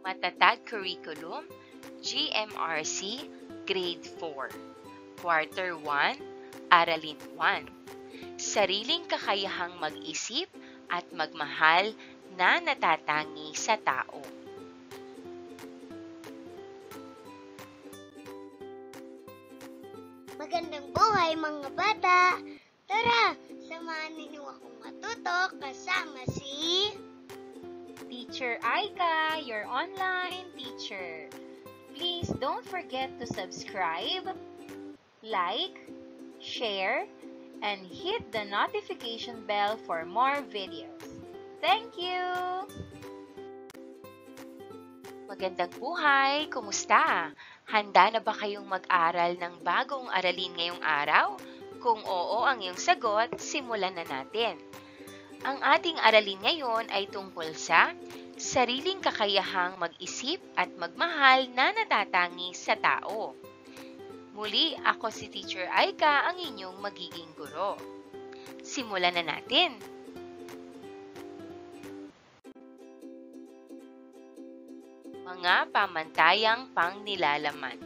Matatag Curriculum, GMRC, Grade 4, Quarter 1, Aralin 1. Sariling kakayahang mag-isip at magmahal na natatangi sa tao. Magandang buhay mga bata! Tara, samahan ninyo akong matuto kasama si Teacher Aika, your online teacher. Please don't forget to subscribe, like, share, and hit the notification bell for more videos. Thank you! Magandang buhay! Kumusta? Handa na ba kayong mag-aral ng bagong aralin ngayong araw? Kung oo ang iyong sagot, simulan na natin. Ang ating aralin ngayon ay tungkol sa sariling kakayahang mag-isip at magmahal na natatangi sa tao. Muli, ako si Teacher Aika, ang inyong magiging guro. Simulan na natin. Mga pamantayang pangnilalaman.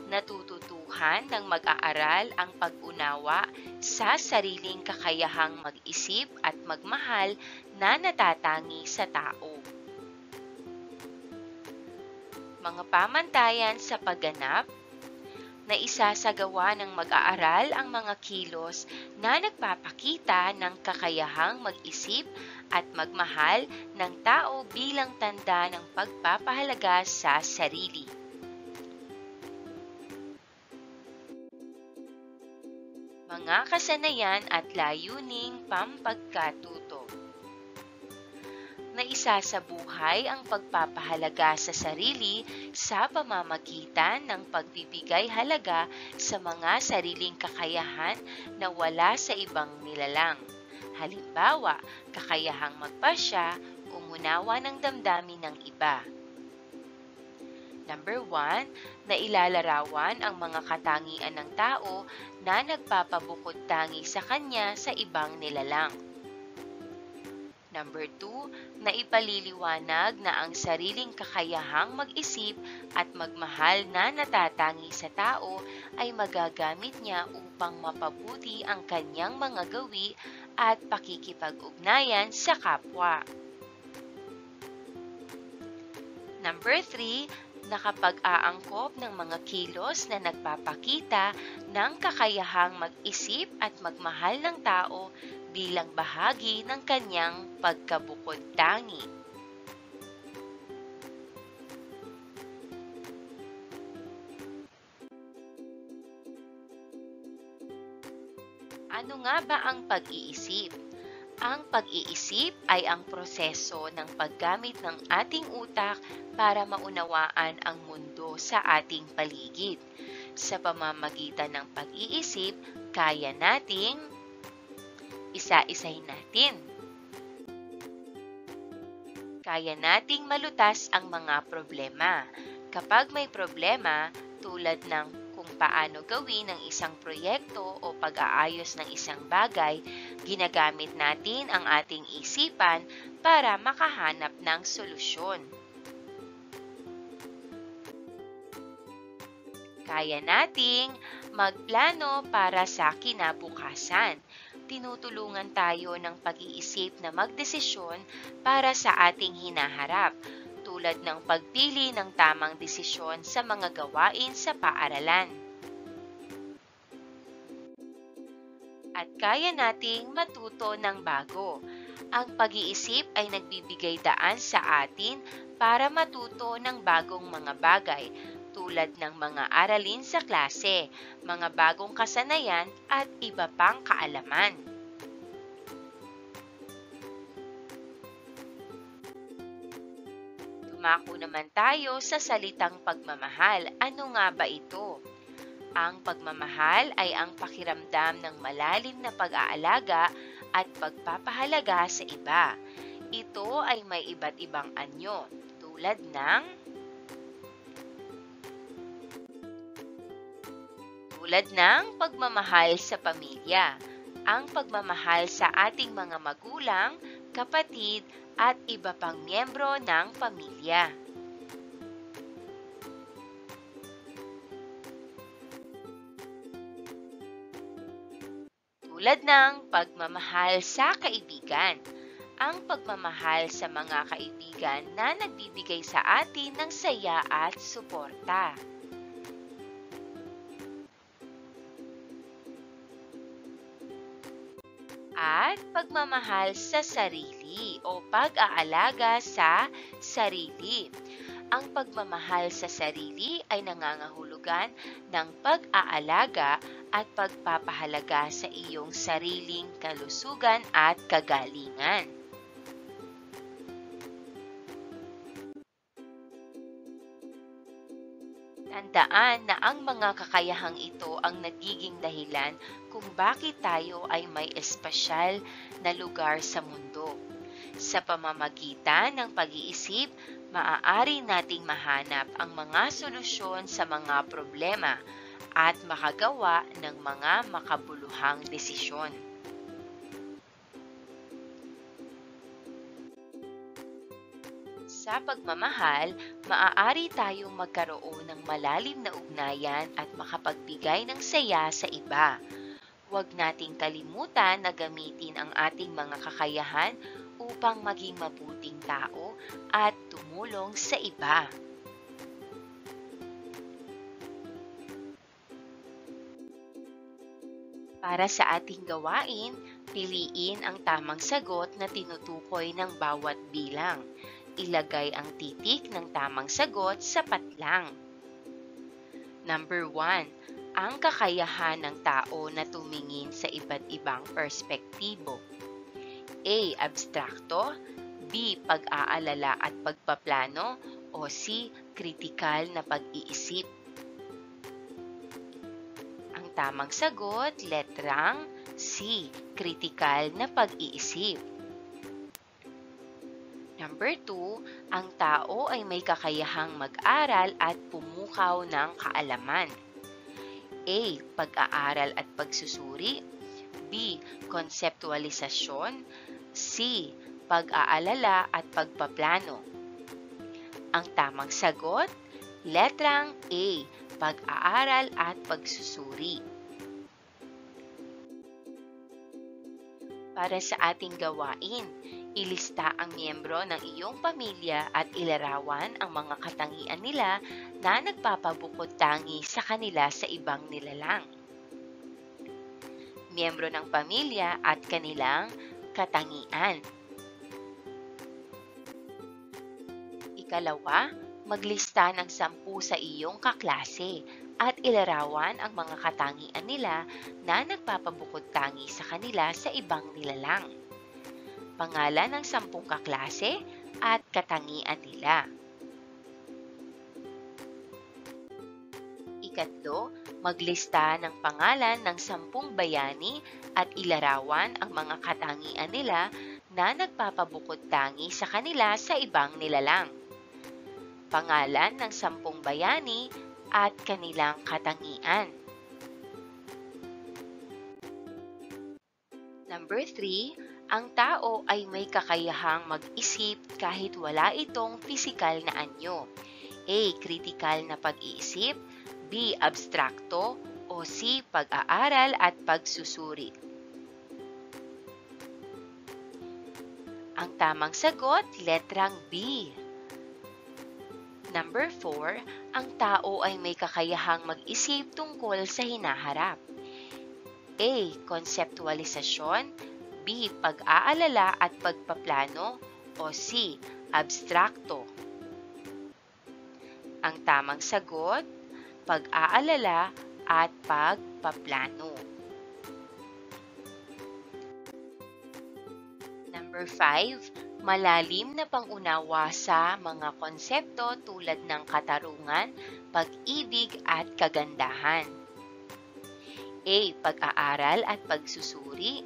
Natututuhan ng mag-aaral ang pag-unawa sa sariling kakayahang mag-isip at magmahal na natatangi sa tao. Mga pamantayan sa pagganap na isasagawa ng mag-aaral ang mga kilos na nagpapakita ng kakayahang mag-isip at magmahal ng tao bilang tanda ng pagpapahalaga sa sarili. Mga kasanayan at layuning pampagkatuto. Na isasabuhay ang pagpapahalaga sa sarili sa pamamagitan ng pagbibigay halaga sa mga sariling kakayahan na wala sa ibang nilalang. Halimbawa, kakayahang magpasya, umunawa ng damdamin ng iba. Number 1, na ilalarawan ang mga katangian ng tao na nagpapabukod tangi sa kanya sa ibang nilalang. Number 2, na ipaliliwanag na ang sariling kakayahang mag-isip at magmahal na natatangi sa tao ay magagamit niya upang mapabuti ang kanyang mga gawi at pakikipag-ugnayan sa kapwa. Number 3, na kapag aangkop ng mga kilos na nagpapakita ng kakayahang mag-isip at magmahal ng tao bilang bahagi ng kanyang pagkabukod tangi. Ano nga ba ang pag-iisip? Ang pag-iisip ay ang proseso ng paggamit ng ating utak para maunawaan ang mundo sa ating paligid. Sa pamamagitan ng pag-iisip, kaya nating isa-isahin natin. Kaya nating malutas ang mga problema. Kapag may problema, tulad ng kung paano gawin ang isang proyekto o pag-aayos ng isang bagay, ginagamit natin ang ating isipan para makahanap ng solusyon. Kaya nating magplano para sa kinabukasan. Tinutulungan tayo ng pag-iisip na magdesisyon para sa ating hinaharap, tulad ng pagpili ng tamang desisyon sa mga gawain sa paaralan. At kaya nating matuto ng bago. Ang pag-iisip ay nagbibigay daan sa atin para matuto ng bagong mga bagay, tulad ng mga aralin sa klase, mga bagong kasanayan at iba pang kaalaman. Dumako naman tayo sa salitang pagmamahal. Ano nga ba ito? Ang pagmamahal ay ang pakiramdam ng malalim na pag-aalaga at pagpapahalaga sa iba. Ito ay may iba't ibang anyo, tulad ng pagmamahal sa pamilya, ang pagmamahal sa ating mga magulang, kapatid, at iba pang miyembro ng pamilya. tulad ng pagmamahal sa kaibigan. Ang pagmamahal sa mga kaibigan na nagbibigay sa atin ng saya at suporta. At pagmamahal sa sarili o pag-aalaga sa sarili. Ang pagmamahal sa sarili ay nangangahulugan ng pag-aalaga at pagpapahalaga sa iyong sariling kalusugan at kagalingan. Tandaan na ang mga kakayahang ito ang nagiging dahilan kung bakit tayo ay may espesyal na lugar sa mundo. Sa pamamagitan ng pag-iisip, maaari nating mahanap ang mga solusyon sa mga problema at makagawa ng mga makabuluhang desisyon. Sa pagmamahal, maaari tayong magkaroon ng malalim na ugnayan at makapagbigay ng saya sa iba. Huwag nating kalimutan na gamitin ang ating mga kakayahan upang maging mabuting tao at tumulong sa iba. Para sa ating gawain, piliin ang tamang sagot na tinutukoy ng bawat bilang. Ilagay ang titik ng tamang sagot sa patlang. Number 1. Ang kakayahan ng tao na tumingin sa iba't ibang perspektibo. A. Abstrakto, B. Pag-aalala at pagpaplano, o C. Kritikal na pag-iisip. Ang tamang sagot, letrang C. Kritikal na pag-iisip. Number 2, ang tao ay may kakayahang mag-aral at pumukaw ng kaalaman. A. Pag-aaral at pagsusuri. B. Konseptualisasyon. C. Pag-aalala at pagpaplano. Ang tamang sagot, letrang A. Pag-aaral at pagsusuri. Para sa ating gawain, ilista ang miyembro ng iyong pamilya at ilarawan ang mga katangian nila na nagpapabukod-tangi sa kanila sa ibang nilalang. Miyembro ng pamilya at kanilang katangian. Ikalawa, maglista ng 10 sa iyong kaklase at ilarawan ang mga katangian nila na nagpapabukod-tangi sa kanila sa ibang nilalang. Pangalan ng 10 kaklase at katangian nila. Ikatlo, maglista ng pangalan ng 10 bayani at ilarawan ang mga katangian nila na nagpapabukod-tangi sa kanila sa ibang nilalang. Pangalan ng 10 bayani at kanilang katangian. Number 3, ang tao ay may kakayahang mag-isip kahit wala itong pisikal na anyo. A. Kritikal na pag-iisip, B. Abstrakto, o C. Pag-aaral at pagsusuri. Ang tamang sagot, letrang B. Number 4, ang tao ay may kakayahang mag-isip tungkol sa hinaharap. A. Konseptualisasyon, B. Pag-aalala at pagpaplano, o C. Abstrakto. Ang tamang sagot, pag-aalala at pagpaplano. Number 5, malalim na pangunawa sa mga konsepto tulad ng katarungan, pag-ibig at kagandahan. A. Pag-aaral at pagsusuri,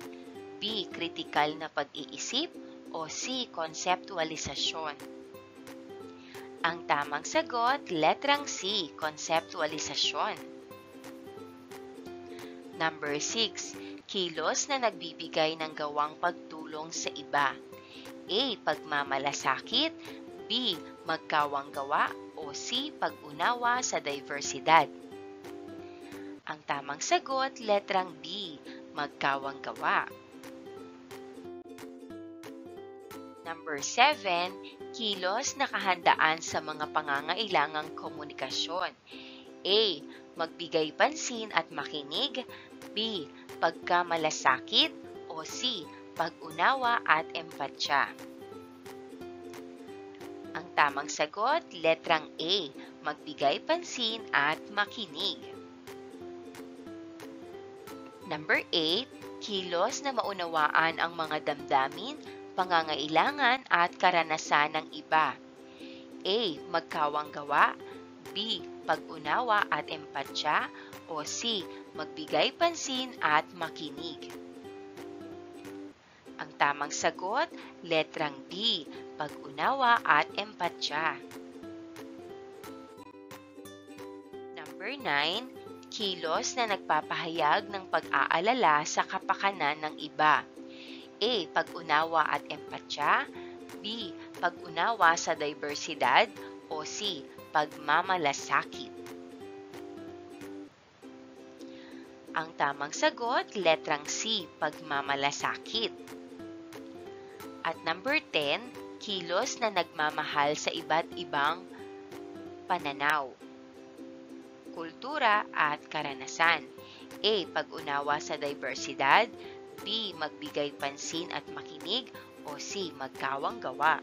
B. Kritikal na pag-iisip, o C. Konseptualisasyon. Ang tamang sagot, letrang C. Konseptualisasyon. Number 6, kilos na nagbibigay ng gawang pagtulong sa iba. A. Pagmamalasakit, B. Magkawang gawa, o C. Pag-unawa sa diversidad. Ang tamang sagot, letrang B. magkawang-gawa. Number 7, kilos na kahandaan sa mga pangangailangang komunikasyon. A. Magbigay pansin at makinig. B. Pagkamalasakit. O C. Pag-unawa at empatya. Ang tamang sagot, letrang A. Magbigay pansin at makinig. Number 8, kilos na maunawaan ang mga damdamin, pangangailangan at karanasan ng iba. A. Magkawang-gawa. B. Pag-unawa at empatya. O C. Magbigay pansin at makinig. Ang tamang sagot, letrang B. Pag-unawa at empatya. Number 9, kilos na nagpapahayag ng pag-aalala sa kapakanan ng iba. A. Pag-unawa at empatya. B. Pag-unawa sa diversidad. O C. Pagmamalasakit. Ang tamang sagot, letrang C. Pagmamalasakit. At number 10, kilos na nagmamahal sa iba't ibang pananaw, kultura at karanasan. A. Pag-unawa sa diversidad. B. Magbigay pansin at makinig. O C. Magkawang-gawa.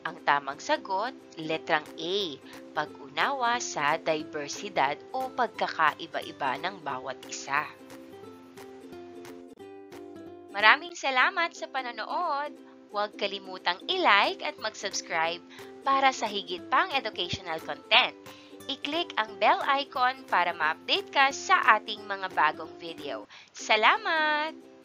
Ang tamang sagot, letrang A. Pag-unawa sa diversidad o pagkakaiba-iba ng bawat isa. Maraming salamat sa panonood! Huwag kalimutang i-like at mag-subscribe para sa higit pang educational content. I-click ang bell icon para ma-update ka sa ating mga bagong video. Salamat!